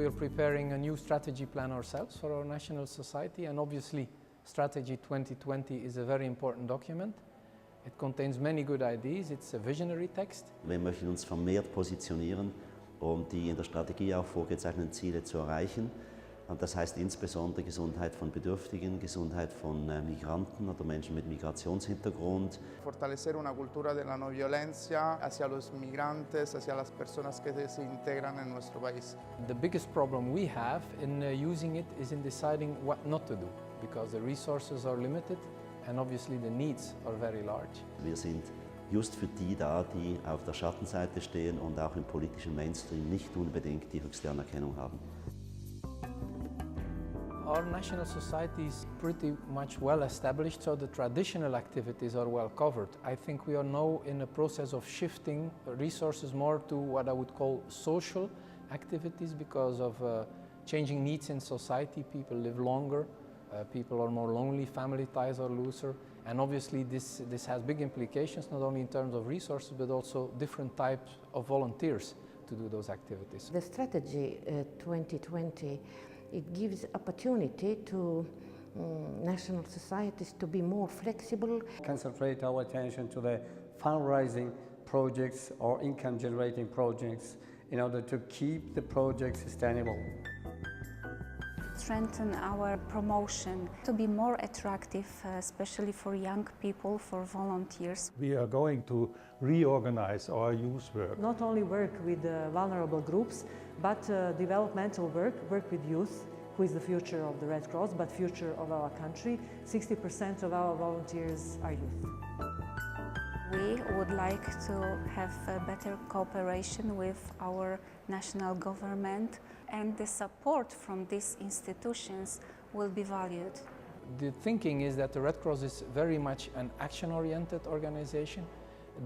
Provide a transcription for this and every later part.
we are preparing a new strategy plan ourselves for our national society, and obviously Strategy 2020 is a very important document. It contains many good ideas, it's a visionary text. Wir möchten uns vermehrt positionieren, um die in der Strategie auch vorgezeichneten Ziele zu erreichen. Und das heißt insbesondere Gesundheit von Bedürftigen, Gesundheit von Migranten oder Menschen mit Migrationshintergrund. Fortalecer una cultura de la no violencia hacia los migrantes, hacia las personas que se integran en nuestro país. The biggest problem we have in using it is in deciding what not to do, because the resources are limited and obviously the needs are very large. Wir sind just für die da, die auf der Schattenseite stehen und auch im politischen Mainstream nicht unbedingt die höchste Anerkennung haben. Our national society is pretty much well established, so the traditional activities are well covered. I think we are now in a process of shifting resources more to what I would call social activities because of changing needs in society. People live longer, people are more lonely, family ties are looser, and obviously this has big implications not only in terms of resources but also different types of volunteers to do those activities. The Strategy 2020, it gives opportunity to national societies to be more flexible. Concentrate our attention to the fundraising projects or income generating projects in order to keep the project sustainable. Strengthen our promotion to be more attractive, especially for young people, for volunteers. We are going to reorganize our youth work. Not only work with vulnerable groups, but developmental work with youth, who is the future of the Red Cross, but future of our country. 60% of our volunteers are youth. We would like to have a better cooperation with our national government, and the support from these institutions will be valued. The thinking is that the Red Cross is very much an action-oriented organization,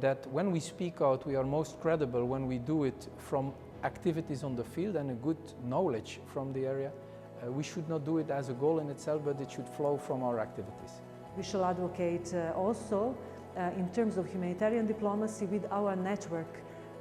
that when we speak out we are most credible when we do it from activities on the field and a good knowledge from the area. We should not do it as a goal in itself, but it should flow from our activities. We shall advocate also in terms of humanitarian diplomacy with our network,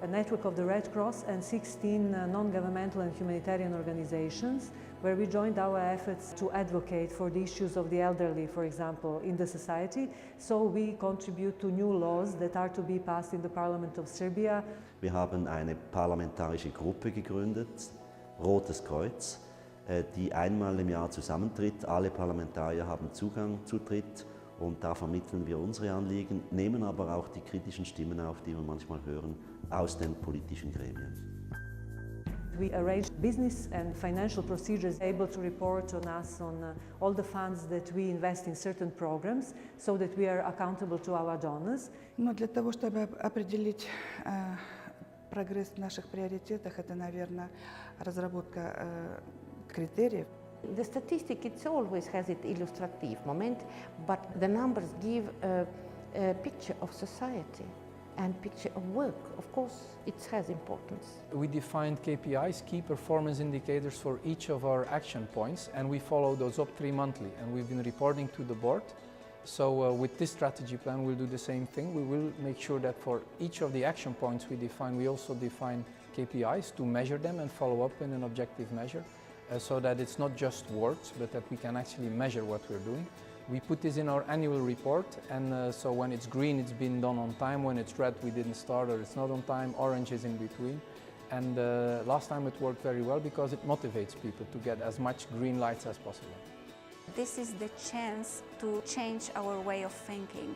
a network of the Red Cross and 16 non-governmental and humanitarian organizations, where we joined our efforts to advocate for the issues of the elderly, for example, in the society. So we contribute to new laws that are to be passed in the Parliament of Serbia. Wir haben eine parlamentarische Gruppe gegründet, Rotes Kreuz, die einmal im Jahr zusammentritt. Alle Parlamentarier haben Zutritt. Und da vermitteln wir unsere Anliegen, nehmen aber auch die kritischen Stimmen auf, die wir manchmal hören, aus den politischen Gremien. We arrange business and financial procedures able to report on us on all the funds that we invest in certain programs, so that we are accountable to our donors. Но для того, чтобы определить прогресс в наших приоритетах, это, наверное, разработка критериев. The statistic, it always has its illustrative moment, but the numbers give a picture of society and picture of work. Of course, it has importance. We defined KPIs, key performance indicators, for each of our action points, and we follow those up 3 monthly, and we've been reporting to the board. So with this strategy plan, we'll do the same thing. We will make sure that for each of the action points we define, we also define KPIs to measure them and follow up in an objective measure. So that it's not just words, but that we can actually measure what we're doing. We put this in our annual report, and so when it's green, it's been done on time. When it's red, we didn't start, or it's not on time. Orange is in between. And last time it worked very well because it motivates people to get as much green lights as possible. This is the chance to change our way of thinking.